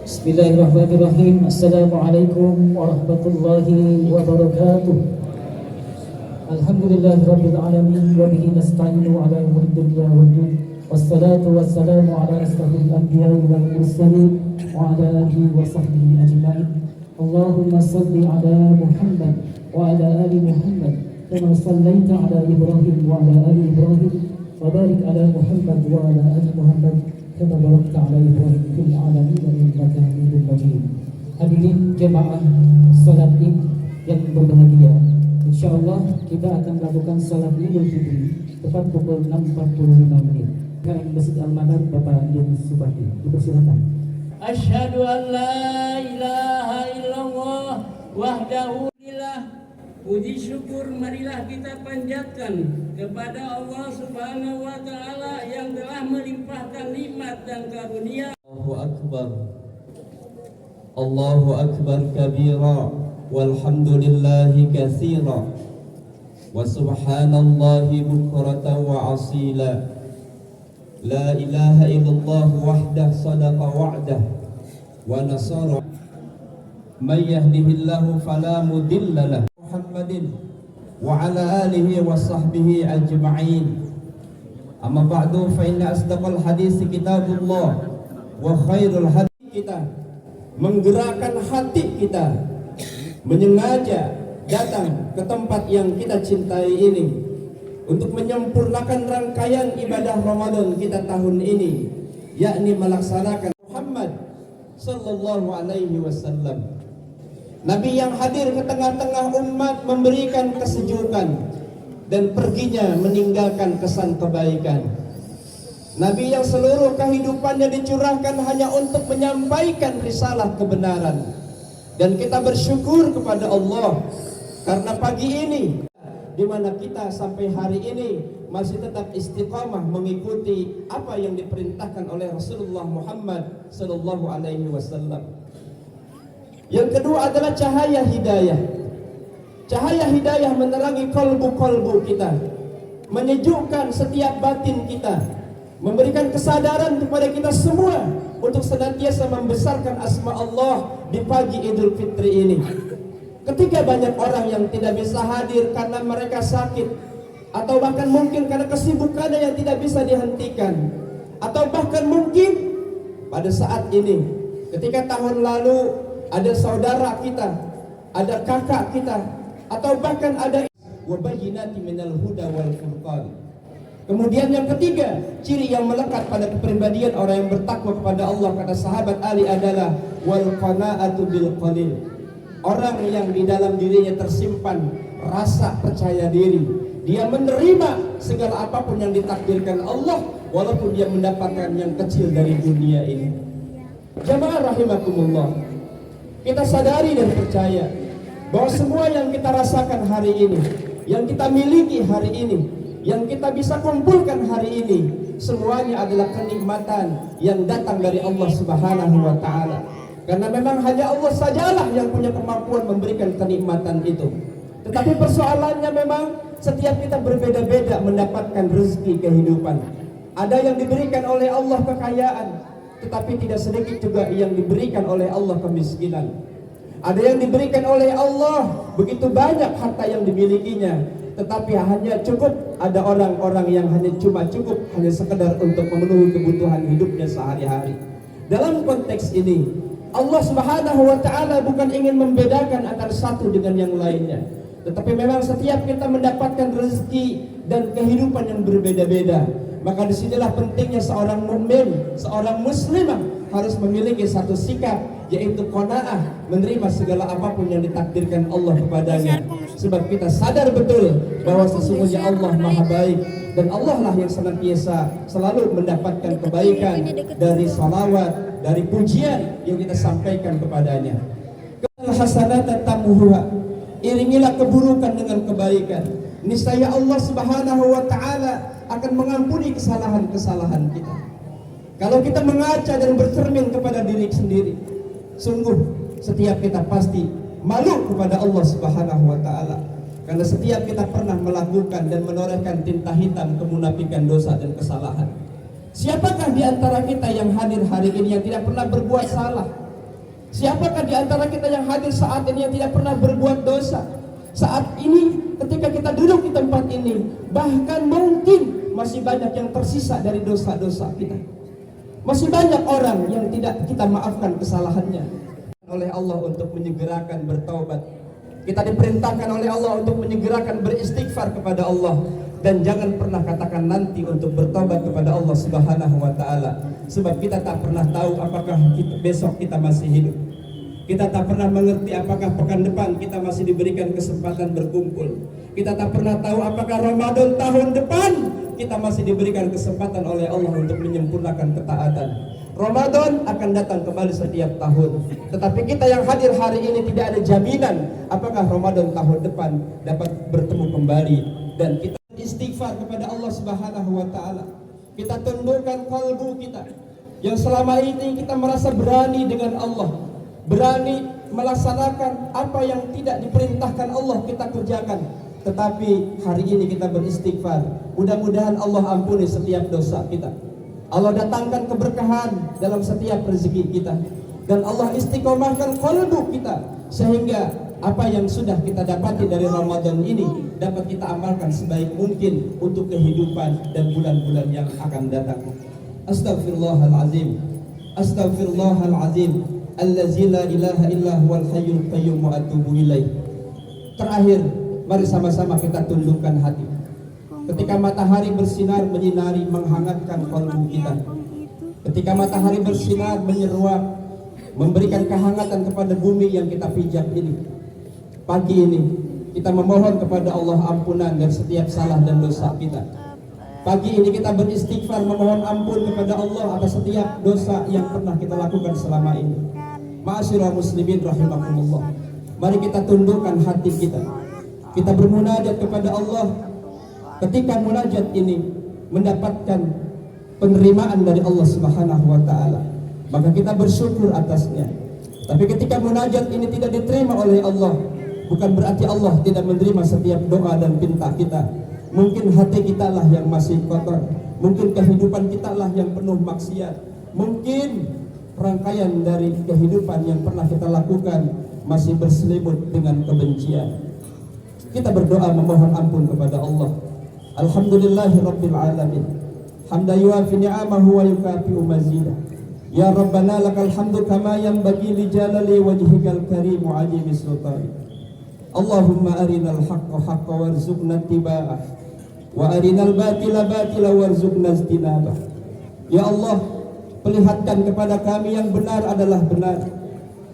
Bismillahirrahmanirrahim. Assalamualaikum warahmatullahi wabarakatuh. Alhamdulillahirabbil alamin wa bihi nasta'inu ala umuri dunya waddin. Wassalatu wassalamu ala asyrafil anbiya'i wal mursalin wa ala alihi wa sahbihi ajma'in. Allahumma shalli ala Muhammad wa ala ali Muhammad kama shallaita ala Ibrahim wa ala ali Ibrahim wa barik ala Muhammad wa ala ali Muhammad kama barakta ala Ibrahim fil alamin innaka Hamidum Majid. Hadirin jemaah salat Id yang berbahagia, insyaallah kita akan melakukan salat Idul Fitri tepat pukul 6.45 menit. Karena Masjid Al-Manar Bapak Yunus Subandi, dipersilakan. Asyhadu an la ilaha illallah wahdahu lillah. Puji syukur marilah kita panjatkan kepada Allah Subhanahu wa taala yang telah melimpahkan nikmat dan karunia. Allahu akbar kabira walhamdulillahi katsira wa subhanallahi bukratan wa asila. La ilaha illallah wahdah sadaqa wa'dah wa nasara. Man yahdihillahu fala mudilla lahu. Muhammadin wa ala alihi wa sahbihi ajma'in. Amma ba'du fa inna asdaqal hadis kitabullah wa khairul hadi. Kita menggerakkan hati kita menyengaja datang ke tempat yang kita cintai ini untuk menyempurnakan rangkaian ibadah Ramadan kita tahun ini, yakni melaksanakan Muhammad sallallahu alaihi wasallam, Nabi yang hadir ke tengah-tengah umat memberikan kesejukan dan perginya meninggalkan kesan kebaikan. Nabi yang seluruh kehidupannya dicurahkan hanya untuk menyampaikan risalah kebenaran. Dan kita bersyukur kepada Allah karena pagi ini di mana kita sampai hari ini masih tetap istiqamah mengikuti apa yang diperintahkan oleh Rasulullah Muhammad sallallahu alaihi wasallam. Yang kedua adalah cahaya hidayah. Cahaya hidayah menerangi kalbu-kalbu kita, menyejukkan setiap batin kita, memberikan kesadaran kepada kita semua untuk senantiasa membesarkan asma Allah di pagi Idul Fitri ini. Ketika banyak orang yang tidak bisa hadir karena mereka sakit, atau bahkan mungkin karena kesibukannya yang tidak bisa dihentikan, atau bahkan mungkin pada saat ini ketika tahun lalu ada saudara kita, ada kakak kita, atau bahkan ada wabayyinati minal huda wal furqan. Kemudian yang ketiga, ciri yang melekat pada kepribadian orang yang bertakwa kepada Allah, kata sahabat Ali, adalah wal qanaatu bil qalil. Orang yang di dalam dirinya tersimpan rasa percaya diri. Dia menerima segala apapun yang ditakdirkan Allah, walaupun dia mendapatkan yang kecil dari dunia ini. Jamaah rahimakumullah, kita sadari dan percaya bahwa semua yang kita rasakan hari ini, yang kita miliki hari ini, yang kita bisa kumpulkan hari ini, semuanya adalah kenikmatan yang datang dari Allah Subhanahu wa taala. Karena memang hanya Allah sajalah yang punya kemampuan memberikan kenikmatan itu. Tetapi persoalannya memang setiap kita berbeda-beda mendapatkan rezeki kehidupan. Ada yang diberikan oleh Allah kekayaan, tetapi tidak sedikit juga yang diberikan oleh Allah kemiskinan. Ada yang diberikan oleh Allah begitu banyak harta yang dimilikinya, tetapi hanya cukup, ada orang-orang yang hanya cukup hanya sekedar untuk memenuhi kebutuhan hidupnya sehari-hari. Dalam konteks ini, Allah Subhanahu wa taala bukan ingin membedakan antara satu dengan yang lainnya, tetapi memang setiap kita mendapatkan rezeki dan kehidupan yang berbeda-beda. Maka disinilah pentingnya seorang mukmin, seorang muslimah harus memiliki satu sikap, yaitu qanaah, menerima segala apapun yang ditakdirkan Allah kepadanya. Sebab kita sadar betul bahwa sesungguhnya Allah Maha Baik, dan Allah lah yang senantiasa selalu mendapatkan kebaikan dari salawat, dari pujian yang kita sampaikan kepadanya. Hasanatan tamuha, iringilah keburukan dengan kebaikan. Niscaya Allah Subhanahu wa taala akan mengampuni kesalahan-kesalahan kita. Kalau kita mengaca dan bercermin kepada diri sendiri, sungguh setiap kita pasti malu kepada Allah Subhanahu wa taala. Karena setiap kita pernah melakukan dan menorehkan tinta hitam kemunafikan, dosa dan kesalahan. Siapakah di antara kita yang hadir hari ini yang tidak pernah berbuat salah, Siapakah di antara kita yang hadir saat ini yang tidak pernah berbuat dosa? Saat ini ketika kita duduk di tempat ini, bahkan mungkin masih banyak yang tersisa dari dosa-dosa kita. Masih banyak orang yang tidak kita maafkan kesalahannya oleh Allah untuk menyegerakan bertaubat. Kita diperintahkan oleh Allah untuk menyegerakan beristighfar kepada Allah. Dan jangan pernah katakan nanti untuk bertobat kepada Allah Subhanahu wa ta'ala. Sebab kita tak pernah tahu apakah besok kita masih hidup. Kita tak pernah mengerti apakah pekan depan kita masih diberikan kesempatan berkumpul. Kita tak pernah tahu apakah Ramadan tahun depan kita masih diberikan kesempatan oleh Allah untuk menyempurnakan ketaatan. Ramadan akan datang kembali setiap tahun. Tetapi kita yang hadir hari ini tidak ada jaminan apakah Ramadan tahun depan dapat bertemu kembali. Dan kita istighfar kepada Allah Subhanahu wa ta'ala. Kita tundukkan kalbu kita yang selama ini kita merasa berani dengan Allah, berani melaksanakan apa yang tidak diperintahkan Allah kita kerjakan. Tetapi hari ini kita beristighfar. Mudah-mudahan Allah ampuni setiap dosa kita. Allah datangkan keberkahan dalam setiap rezeki kita. Dan Allah istiqomahkan kalbu kita sehingga apa yang sudah kita dapati dari Ramadan ini dapat kita amalkan sebaik mungkin untuk kehidupan dan bulan-bulan yang akan datang. Astaghfirullahalazim. Astaghfirullahalazim. Allazi la ilaha illa huwal hayyul qayyum wa atubu ilaih. Terakhir, mari sama-sama kita tundukkan hati. Ketika matahari bersinar menyinari menghangatkan kalbu kita. Ketika matahari bersinar menyeruak memberikan kehangatan kepada bumi yang kita pijak ini. Pagi ini kita memohon kepada Allah ampunan dari setiap salah dan dosa kita. Pagi ini kita beristighfar memohon ampun kepada Allah atas setiap dosa yang pernah kita lakukan selama ini. Ma'asyiral muslimin rahimakumullah. Mari kita tundukkan hati kita. Kita bermunajat kepada Allah. Ketika munajat ini mendapatkan penerimaan dari Allah Subhanahu wa ta'ala, maka kita bersyukur atasnya. Tapi ketika munajat ini tidak diterima oleh Allah, bukan berarti Allah tidak menerima setiap doa dan pinta kita. Mungkin hati kita lah yang masih kotor. Mungkin kehidupan kita lah yang penuh maksiat. Mungkin rangkaian dari kehidupan yang pernah kita lakukan masih berselimut dengan kebencian. Kita berdoa memohon ampun kepada Allah. Alhamdulillahi Rabbil Alamin. Hamda yuafi ni'amahu wa yukafi'u mazidah. Ya Rabbana lakal hamdu kama yanbaghi li jalali wajhikal karim wa ajimi sultani. Allahumma arinal haqqa haqqa warzuqna ittiba'ah wa arinal batila batila warzuqna ijtinabah. Ya Allah, perlihatkan kepada kami yang benar adalah benar.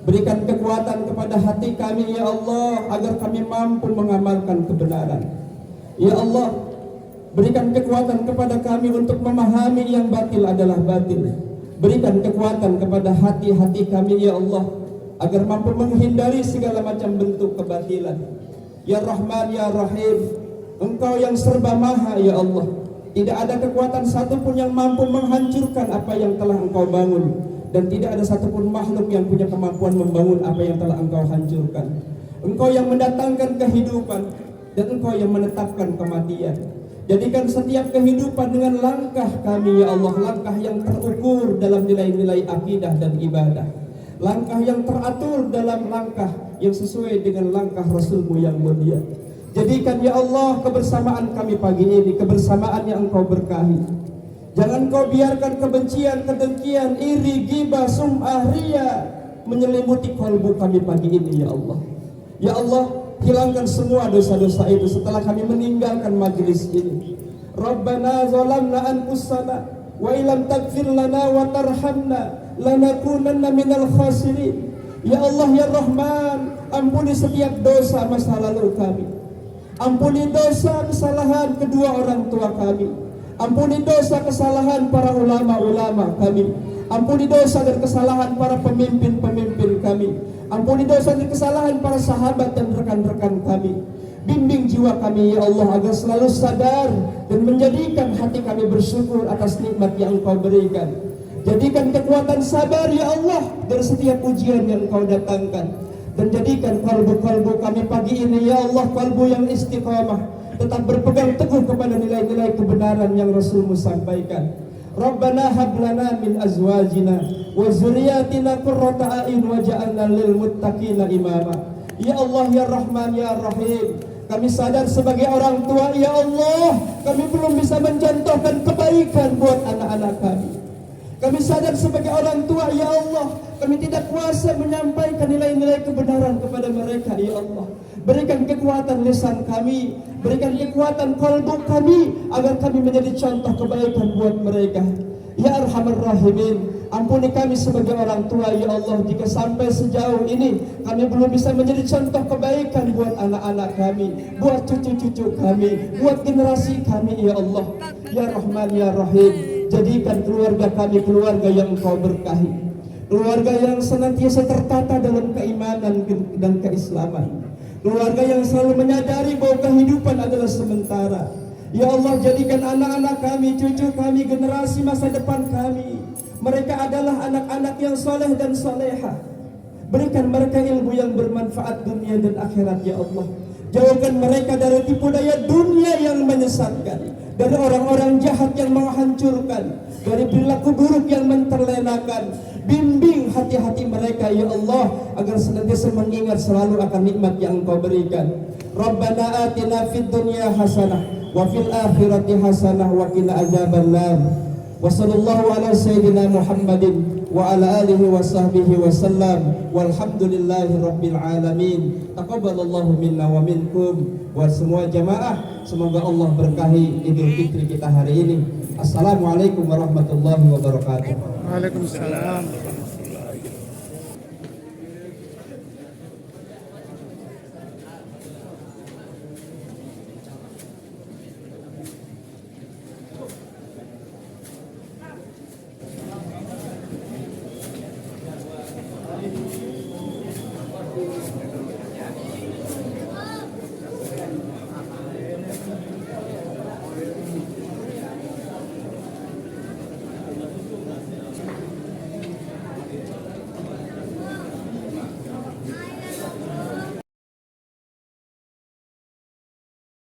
Berikan kekuatan kepada hati kami ya Allah agar kami mampu mengamalkan kebenaran. Ya Allah, berikan kekuatan kepada kami untuk memahami yang batil adalah batil. Berikan kekuatan kepada hati-hati kami ya Allah agar mampu menghindari segala macam bentuk kebatilan. Ya Rahman ya Rahim, Engkau yang serba maha ya Allah. Tidak ada kekuatan satupun yang mampu menghancurkan apa yang telah Engkau bangun. Dan tidak ada satupun makhluk yang punya kemampuan membangun apa yang telah Engkau hancurkan. Engkau yang mendatangkan kehidupan dan Engkau yang menetapkan kematian. Jadikan setiap kehidupan dengan langkah kami ya Allah, langkah yang terukur dalam nilai-nilai akidah dan ibadah. Langkah yang teratur dalam langkah yang sesuai dengan langkah Rasul-Mu yang mulia. Jadikan ya Allah kebersamaan kami pagi ini kebersamaan yang Engkau berkahi. Jangan Kau biarkan kebencian, kedengkian, iri, ghibah, sum'ah, riya menyelimuti kalbu kami pagi ini ya Allah. Ya Allah, hilangkan semua dosa-dosa itu setelah kami meninggalkan majlis ini. Rabbana zalamna anfusana wa illam taghfir lana wa tarhamna lanakunanna minal khasirin. Ya Allah ya Rahman, ampuni setiap dosa masa lalu kami. Ampuni dosa kesalahan kedua orang tua kami. Ampuni dosa kesalahan para ulama-ulama kami. Ampuni dosa dan kesalahan para pemimpin-pemimpin kami. Ampuni dosa dan kesalahan para sahabat dan rekan-rekan kami. Bimbing jiwa kami ya Allah agar selalu sadar dan menjadikan hati kami bersyukur atas nikmat yang Engkau berikan. Jadikan kekuatan sabar ya Allah dari setiap ujian yang Engkau datangkan. Dan jadikan kalbu-kalbu kami pagi ini ya Allah kalbu yang istiqamah, tetap berpegang teguh kepada nilai-nilai kebenaran yang Rasul-Mu sampaikan. Rabbana hab lana min azwajina wa zurriyyatina qurrata a'yun waj'alna lil muttaqina imama. Ya Allah ya Rahman ya Rahim, kami sadar sebagai orang tua ya Allah, kami belum bisa mencontohkan kebaikan buat anak-anak kami. Kami sadar sebagai orang tua ya Allah, kami tidak kuasa menyampaikan nilai-nilai kebenaran kepada mereka ya Allah. Berikan kekuatan lisan kami, berikan kekuatan kalbu kami, agar kami menjadi contoh kebaikan buat mereka. Ya Arhamar Rahimin, ampuni kami sebagai orang tua ya Allah, jika sampai sejauh ini kami belum bisa menjadi contoh kebaikan buat anak-anak kami, buat cucu-cucu kami, buat generasi kami ya Allah. Ya Rahman ya Rahim, jadikan keluarga kami keluarga yang Engkau berkahi, keluarga yang senantiasa tertata dalam keimanan dan keislaman, keluarga yang selalu menyadari bahwa kehidupan adalah sementara. Ya Allah, jadikan anak-anak kami, cucu kami, generasi masa depan kami, mereka adalah anak-anak yang soleh dan soleha. Berikan mereka ilmu yang bermanfaat dunia dan akhirat ya Allah. Jauhkan mereka dari tipu daya dunia yang menyesatkan, dari orang-orang jahat yang menghancurkan, dari perilaku buruk yang menterlenakan. Bimbing hati-hati mereka ya Allah, agar senantiasa mengingat selalu akan nikmat yang Engkau berikan. Rabbana atina fid dunya hasanah wa fil akhirati hasanah wa qina adzabannar. Wa sallallahu ala sayyidina Muhammadin wa ala alihi wa sahbihi wa sallam. Walhamdulillahi rabbil alamin. Taqabbalallahu minna wa minkum. Wa semua jamaah, semoga Allah berkahi Idul Fitri kita hari ini. Assalamualaikum warahmatullahi wabarakatuh. Waalaikumsalam.